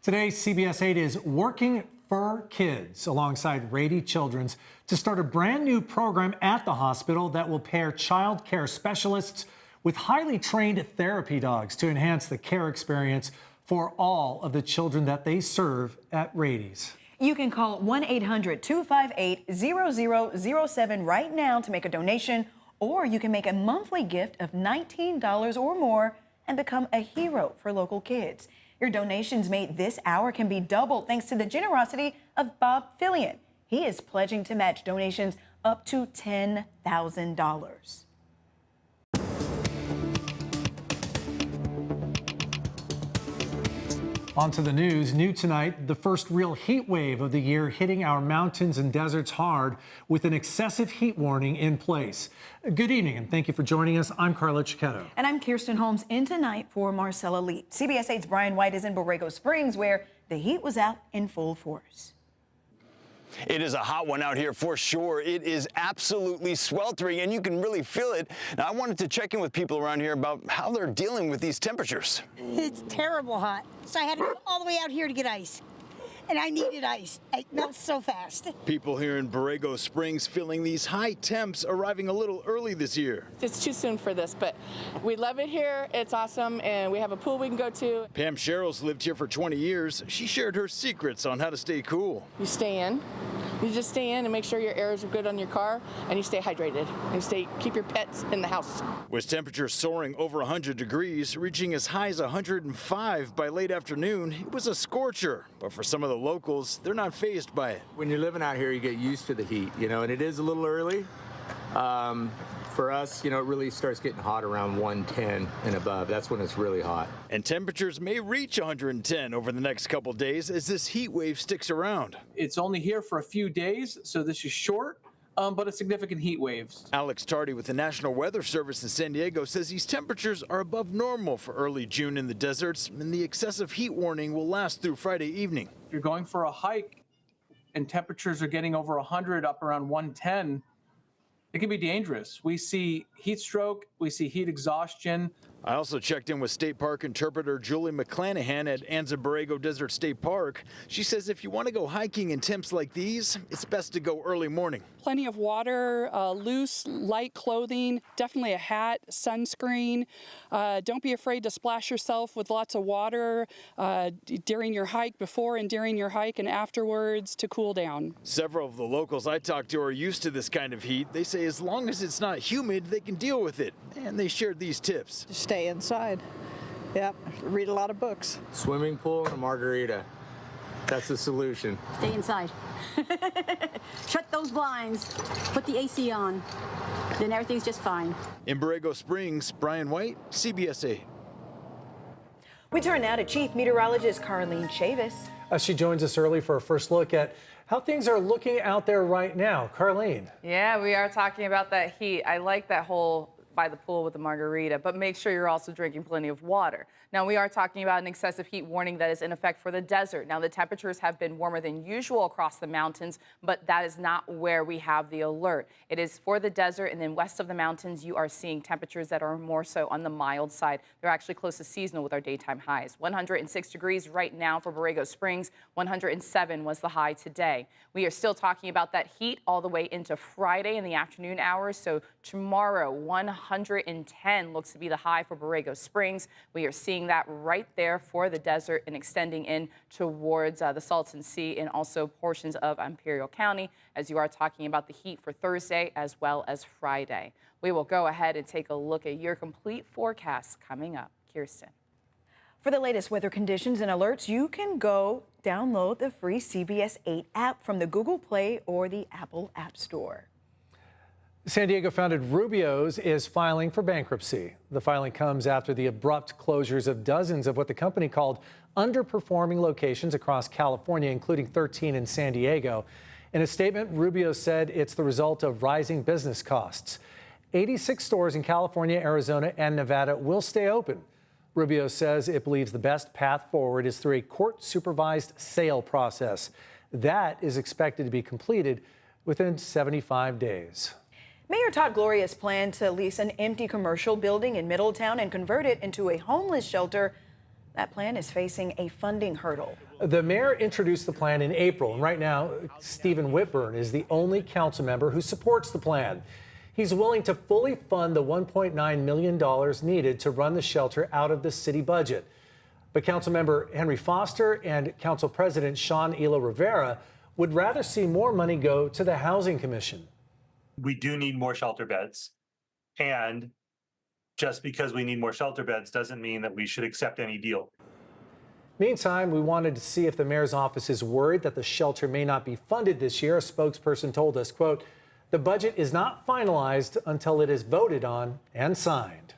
Today, CBS 8 is working for kids alongside Rady Children's to start a brand new program at the hospital that will pair child care specialists with highly trained therapy dogs to enhance the care experience for all of the children that they serve at Rady's. You can call 1-800-258-0007 right now to make a donation, or you can make a monthly gift of $19 or more and become a hero for local kids. Your donations made this hour can be doubled thanks to the generosity of Bob Fillion. He is pledging to match donations up to $10,000. On to the news. New tonight, the first real heat wave of the year hitting our mountains and deserts hard with an excessive heat warning in place. Good evening and thank you for joining us. I'm Carlo Cicchetto. And I'm Kirsten Holmes, in tonight for Marcella Lee. CBS 8's Brian White is in Borrego Springs, where the heat was out in full force. It is a hot one out here for sure. It is absolutely sweltering and you can really feel it. Now, I wanted to check in with people around here about how they're dealing with these temperatures. It's terrible hot. So I had to go all the way out here to get ice. And I needed ice. It melts so fast. People here in Borrego Springs feeling these high temps arriving a little early this year. It's too soon for this, but we love it here. It's awesome, and we have a pool we can go to. Pam Sherrill's lived here for 20 years. She shared her secrets on how to stay cool. You stay in. You just stay in and make sure your air is good on your car, and you stay hydrated. And keep your pets in the house. With temperatures soaring over 100 degrees, reaching as high as 105 by late afternoon, it was a scorcher. But for some of the locals, they're not fazed by it. When you're living out here, you get used to the heat, and it is a little early. For us, it really starts getting hot around 110 and above. That's when it's really hot. And temperatures may reach 110 over the next couple days as this heat wave sticks around. It's only here for a few days, so this is short, but a significant heat waves. Alex Tardy with the National Weather Service in San Diego says these temperatures are above normal for early June in the deserts, and the excessive heat warning will last through Friday evening. If you're going for a hike and temperatures are getting over 100, up around 110, it can be dangerous. We see heat stroke, we see heat exhaustion. I also checked in with State Park interpreter Julie McClanahan at Anza Borrego Desert State Park. She says if you want to go hiking in temps like these, it's best to go early morning. Plenty of water, loose, light clothing, definitely a hat, sunscreen. Don't be afraid to splash yourself with lots of water during your hike, before and during your hike, and afterwards to cool down. Several of the locals I talked to are used to this kind of heat. They say as long as it's not humid, they can deal with it. And they shared these tips. Stay inside. Yep, read a lot of books. Swimming pool and a margarita. That's the solution. Stay inside. Shut those blinds. Put the AC on. Then everything's just fine. In Borrego Springs, Brian White, CBS 8. We turn now to Chief Meteorologist Carlene Chavis. She joins us early for a first look at how things are looking out there right now. Carlene. Yeah, we are talking about that heat. I like that whole by the pool with the margarita, but make sure you're also drinking plenty of water. Now, we are talking about an excessive heat warning that is in effect for the desert. Now, the temperatures have been warmer than usual across the mountains, but that is not where we have the alert. It is for the desert, and then west of the mountains, you are seeing temperatures that are more so on the mild side. They're actually close to seasonal with our daytime highs. 106 degrees right now for Borrego Springs. 107 was the high today. We are still talking about that heat all the way into Friday in the afternoon hours. So tomorrow, 110 looks to be the high for Borrego Springs. We are seeing that right there for the desert and extending in towards the Salton Sea and also portions of Imperial County, as you are talking about the heat for Thursday as well as Friday. We will go ahead and take a look at your complete forecast coming up. Kirsten. For the latest weather conditions and alerts, you can go download the free CBS 8 app from the Google Play or the Apple App Store. San Diego-founded Rubio's is filing for bankruptcy. The filing comes after the abrupt closures of dozens of what the company called underperforming locations across California, including 13 in San Diego. In a statement, Rubio said it's the result of rising business costs. 86 stores in California, Arizona, and Nevada will stay open. Rubio says it believes the best path forward is through a court-supervised sale process. That is expected to be completed within 75 days. Mayor Todd Gloria's plan to lease an empty commercial building in Middletown and convert it into a homeless shelter That plan is facing a funding hurdle. The mayor introduced the plan in April, and right now, Stephen Whitburn is the only council member who supports the plan. He's willing to fully fund the $1.9 million needed to run the shelter out of the city budget. But Councilmember Henry Foster and Council President Sean Elo Rivera would rather see more money go to the Housing Commission. We do need more shelter beds, and just because we need more shelter beds doesn't mean that we should accept any deal. Meantime, we wanted to see if the mayor's office is worried that the shelter may not be funded this year. A spokesperson told us, quote, "The budget is not finalized until it is voted on and signed."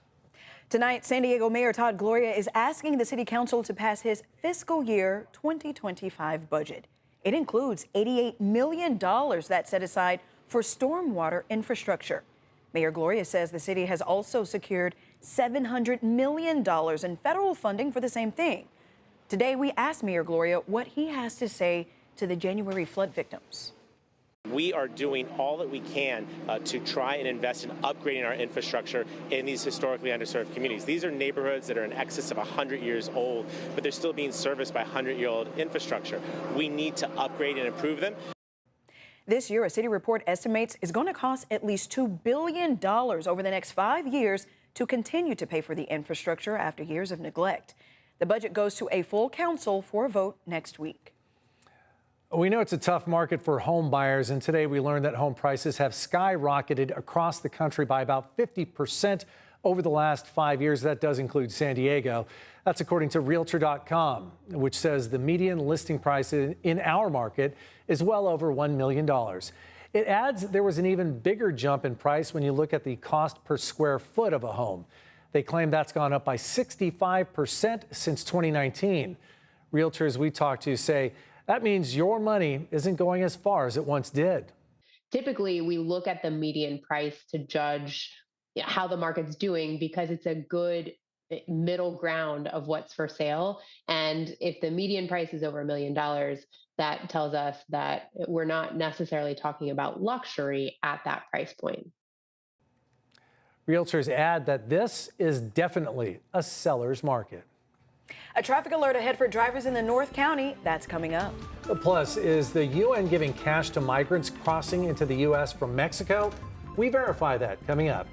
Tonight, San Diego Mayor Todd Gloria is asking the city council to pass his fiscal year 2025 budget. It includes $88 million that's set aside for stormwater infrastructure. Mayor Gloria says the city has also secured $700 million in federal funding for the same thing. Today, we asked Mayor Gloria what he has to say to the January flood victims. We are doing all that we can to try and invest in upgrading our infrastructure in these historically underserved communities. These are neighborhoods that are in excess of 100 years old, but they're still being serviced by 100-year-old infrastructure. We need to upgrade and improve them. This year, a city report estimates is going to cost at least $2 billion over the next 5 years to continue to pay for the infrastructure after years of neglect. The budget goes to a full council for a vote next week. We know it's a tough market for home buyers, and today we learned that home prices have skyrocketed across the country by about 50% over the last 5 years. That does include San Diego. That's according to Realtor.com, which says the median listing price in our market is well over $1 million. It adds there was an even bigger jump in price when you look at the cost per square foot of a home. They claim that's gone up by 65% since 2019. Realtors we talked to say that means your money isn't going as far as it once did. Typically, we look at the median price to judge how the market's doing because it's a good middle ground of what's for sale. And if the median price is over $1 million, that tells us that we're not necessarily talking about luxury at that price point. Realtors add that this is definitely a seller's market. A traffic alert ahead for drivers in the North County. That's coming up. Plus, is the UN giving cash to migrants crossing into the U.S. from Mexico? We verify that coming up.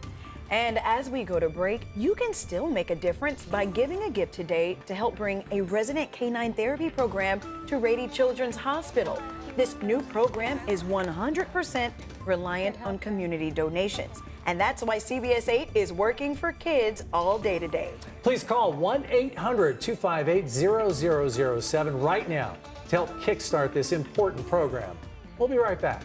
And as we go to break, you can still make a difference by giving a gift today to help bring a resident canine therapy program to Rady Children's Hospital. This new program is 100% reliant on community donations. And that's why CBS 8 is working for kids all day today. Please call 1-800-258-0007 right now to help kickstart this important program. We'll be right back.